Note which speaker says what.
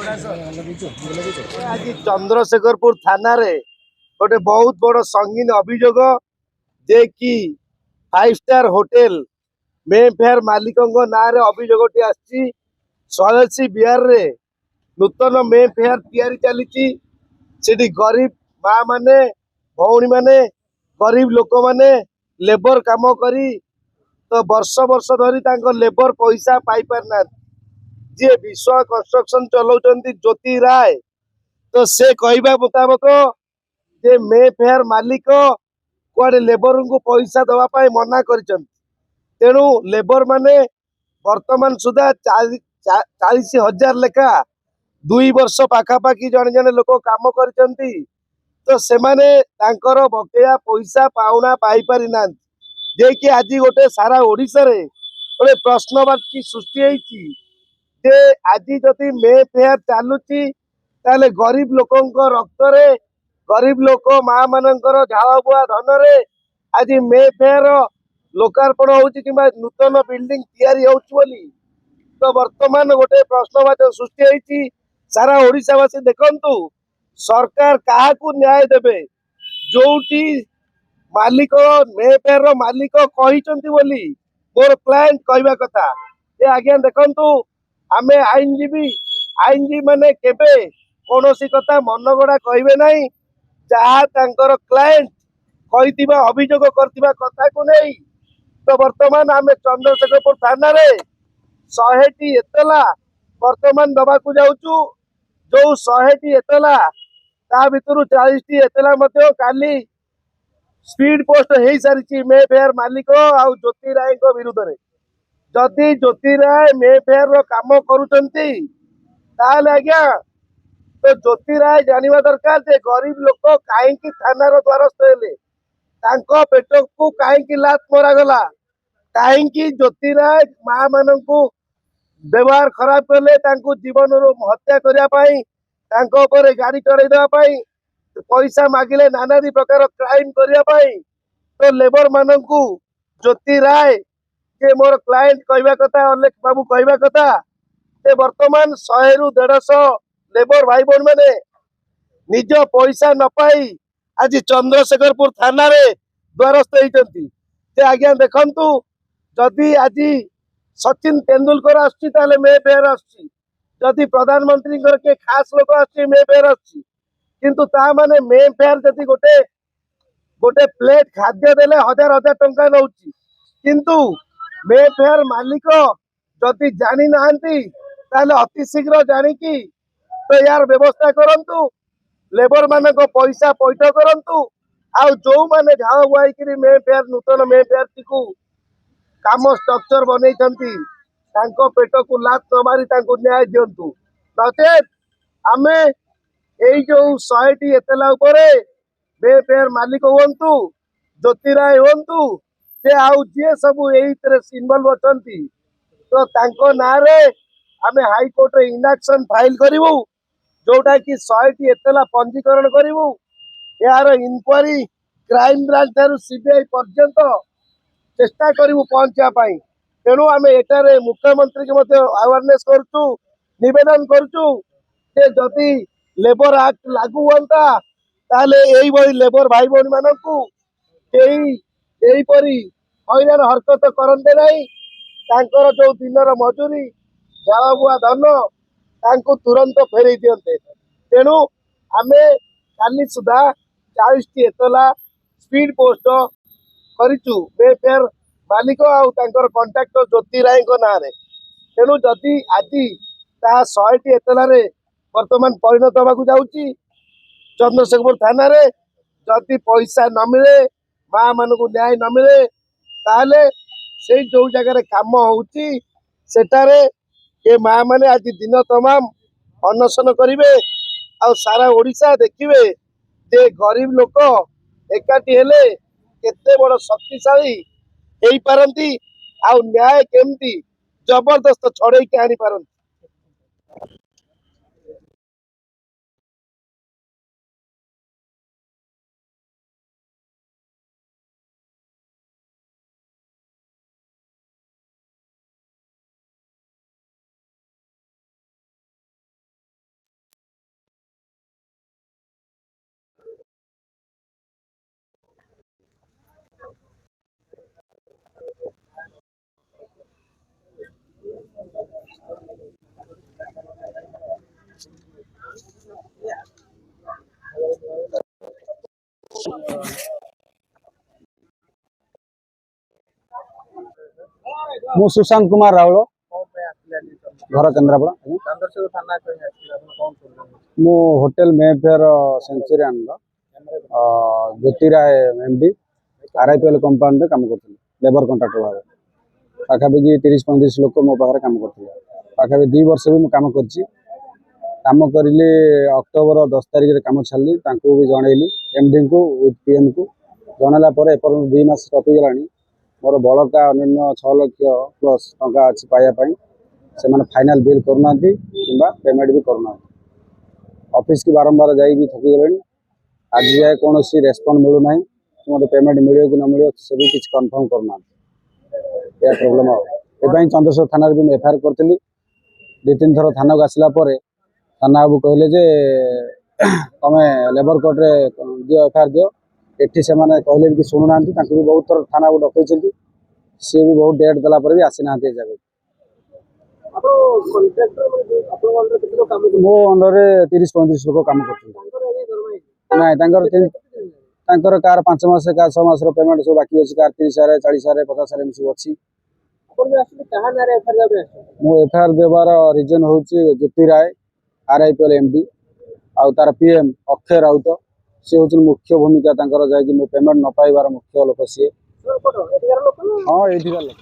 Speaker 1: आज चंद्रशेखरपुर थाना रे गोटे बहुत बड़ संगीन अभियोग जे कि 5 स्टार होटेल मे फेयर मालिक ना अभियोगटी आसी स्वदेशी बिहार रे नूतन मे फेयर तैयारी चली गरीब माँ माने भौणी माने गरीब लोक माने लेबर काम करी तो वर्ष वर्ष धरी लेबर पैसा पाई पारना जी विश्व कंस्ट्रक्शन चलाउछन्ती ज्योति राय तो से कहवा मुताबक जे मे फेयर मालिक कुआडे लेबर को पैसा दवाई मना कर तेणु लेबर माने वर्तमान सुधा 40,000 लेखा 2 वर्ष पाखापाखि जड़े जड़े लोक काम कर तो से बकेया पैसा पाउना पाई पारि ना जे कि आज गोटे सारा ओडिशा रे गोटे प्रश्नवाची सृष्टि जे आज जदि मे फेयर चलुची ताले गरीब लोकों रक्त रे गरीब लोक माँ मानकर झाड़ बुआ धन रे आज मे फेयर लोकार्पण होची कि नूतन बिल्डिंग तैयारी होची बोली तो वर्तमान गोटे प्रश्नवाची सृष्टि होती सारा ओडिशावासी देखंतु सरकार काहाकू न्याय देबे जोटी मालिक मे फेयर मालिक कहिसंती बोली मोर क्लाएंट कहवा कथा ए आज्ञा देखंतु आमे आईनजीवी माने केबे कोनोसी कथा मनगड़ा कहबे नहीं जहाँ तांकर क्लाएंट कहितिबा अभियोग करतिबा कथा को नहीं तो वर्तमान आमे चंद्रशेखरपुर थाना रे 100टी एतला वर्तमान दबाकू जाउचु जो 100टी एतला ता भितरु 40टी एतला मध्य काली स्पीड पोस्ट हो सारी मे फेयर मालिक आउ ज्योति राय विरुद्ध रे जदि ज्योति राय मे फेयर काम करुचंती ताले आज्ञा तो ज्योति राय जानिबा दरकार जे गरीब लोक काहे थानार द्वारस्थ हेले तांको पेट को काहे लात मरा गला काहे ज्योति राय माँ मानू व्यवहार खराब कले जीवन हत्या करने गाड़ी चढ़ाई पैसा मागिले नानादी प्रकार क्राइम करने तो लेबर मानू ज्योति राय जे मोर क्लाएंट कहवा कथा अलेख बाबू कहवा कथा से वर्तमान 100 रु 150 लेबर भाई बहन मैंने निज पैसा न पाई आज चंद्रशेखरपुर थाना रे द्वारस्थ होती आज्ञा देखंतु जदि आज सचिन तेंदुलकर आसले मे फेयर आदि प्रधानमंत्री के खास लोक मे फेयर आंतु ता माने मे फेयर जदि गोटे गोटे प्लेट खाद्य देले 1000 टंका नौ किंतु मे फेयर मालिक जदि जानी नांती ताले अति शीघ्र जानिकी तो यार व्यवस्था करंतु लेबर मान पैसा पैठ करंतु आउ जो माने झाड़ बुआई मे फेयर नूतन मे फेयर टी काम स्ट्रक्चर बनई पेट को लात न मारी न्याय दिंतु नचेत आमे यही जो 100टी एतला मे फेयर मालिक हूँ ज्योति राय हूँ से आउ जी सब इनवल्व अच्छा तो ना आमे हाईकोर्ट इनाक्शन फाइल करूँ जोटा कि 100टी एतला पंजीकरण करूँ यार इनक्वारी क्राइम ब्रांच ठारू सीबीआई पर्यंत चेष्टा करूँ पहुंचापी तेणु आम एटारे मुख्यमंत्री के अवेयरनेस करुचु निवेदन करुचु जदि लेबर एक्ट लागू हुआ ताले यही लेबर भाई बहन मानू यहीपरी हईराण हरकत करते नहीं जो दिनर मजूरी झाड़ बुआ धन तुरंत फेरई दिंते तेणु आमे काली सुधा 40टी एतला स्पीड पोस्ट करिचु मे फेयर मालिक आउ कंट्राक्टर ज्योति राय ना तेणु जदि आज 100टी एतला वर्तमान परिणत होगा जाऊँगी चंद्रशेखरपुर थाना रे जदि पैसा न मिले माँ मान को न्याय न मिले ताले से जो जगह काम होउची सेटारे ये माँ माने आज दिन तमाम अनशन करेंगे आ सारा ओडिशा देखिए जे गरीब लोक एकाठी हेले केते बड़ शक्तिशाली हो पारती आ न्याय केमती जबरदस्त छड़े के आनी पारती।
Speaker 2: ମୁଁ ସୁଶାନ୍ତ କୁମାର ରାଉଳ,
Speaker 3: कौन पे आसिले आଜି
Speaker 2: ଘର କେନ୍ଦ୍ରାପଡ଼ା।
Speaker 3: ଚନ୍ଦ୍ରଶେଖର ଥାନା ପାଇଁ ଆସିଲେ ଆପଣ କଣ କରୁଛନ୍ତି?
Speaker 2: ମୁଁ ହୋଟେଲ ମେଫେୟାର ସେଞ୍ଚୁରିଆନର ଜ୍ୟୋତିରାୟ ଏମଡି ଆରଆଇପିଏଲ କମ୍ପାନୀରେ କାମ କରୁଥିଲି ଲେବର କଣ୍ଟ୍ରାକ୍ଟର ଭାବେ। ପାଖାପାଖି 30-35 ଲୋକ ମୋ ପାଖରେ କାମ କରୁଥିଲେ। ପାଖାପାଖି 2 ବର୍ଷ ବି ମୁଁ କାମ କରିଛି। କାମ କରିଲି ଅକ୍ଟୋବର 10 ତାରିଖରେ କାମ ଛାଡ଼ିଲି। ତାଙ୍କୁ ବି ଜଣେଇଲି ଏମଡିଙ୍କୁ ୱିଥ୍ ପିଏମ୍କୁ। ଜଣେଇଲା ପରେ ଏପର୍ଯ୍ୟନ୍ତ 2 ମାସ ଟପିଗଲାଣି। ମୋର ବଳକା ଅନ୍ୟାନ୍ୟ 6 ଲକ୍ଷ ପ୍ଲସ୍ ଟଙ୍କା ଅଛି ପାଇବା ପାଇଁ। ସେମାନେ ଫାଇନାଲ ବିଲ୍ କରୁନାହାନ୍ତି କିମ୍ବା ପେମେଣ୍ଟ ବି କରୁନାହାନ୍ତି। ଅଫିସକୁ ବାରମ୍ବାର ଯାଇକି ଥକିଗଲେଣି। ଆଜି ଯାଏ କୌଣସି ରେସ୍ପଣ୍ଡ ମିଳୁନାହିଁ। ମୋତେ ପେମେଣ୍ଟ ମିଳିବ କି ନ ମିଳିବ ସେ ବି କିଛି କନଫର୍ମ କରୁନାହାନ୍ତି। ଏହା ପ୍ରୋବ୍ଲେମ୍ ହେବ। ଏପାଇଁ ଚନ୍ଦ୍ରଶେଖର ଥାନାରେ ବି ମୁଁ ଏଫଆଇଆର କରିଥିଲି। 2-3 ଥର ଥାନାକୁ ଆସିଲା ପରେ ଥାନା ବାବୁ କହିଲେ ଯେ ତମେ ଲେବର କୋର୍ଟରେ ଦିଅ ଏଫଆଇଆର ଦିଅ। ଏଠି ସେମାନେ କହିଲେ ବି କିଛି ଶୁଣୁନାହାନ୍ତି। ତାଙ୍କୁ ବି ବହୁତ ଥର ଥାନାକୁ ଡକେଇଛନ୍ତି। ସିଏ ବି ବହୁତ ଡେଟ୍ ଦେଲା ପରେ ବି ଆସିନାହାନ୍ତି ଏ ଜାଗାକୁ। ମୋ ଅଣ୍ଡରରେ 30-35 ଲୋକ କାମ କରୁଛନ୍ତି। ନାଇଁ ତାଙ୍କର କାହାର 5 ମାସ କାହାର 6 ମାସର ପେମେଣ୍ଟ ସବୁ ବାକି ଅଛି। କାହାର 30,000 40,000 50,000 ଏମିତି ସବୁ ଅଛି। ମୁଁ ଏଫଆଇଆର ଦେବାର ରିଜନ ହେଉଛି ଜ୍ୟୋତି ରାୟ ଆରଆଇପିଏଲ ଏମଡି ଆଉ ତାର ପିଏମ୍ ଅକ୍ଷୟ ରାଉତ। ସେ ହେଉଛନ୍ତି ମୁଖ୍ୟ ଭୂମିକା ତାଙ୍କର, ଯାଇକି ମୋ ପେମେଣ୍ଟ ନ ପାଇବାର ମୁଖ୍ୟ ଲୋକ ସିଏ। ହଁ ଏଇଠିକାର ଲୋକ।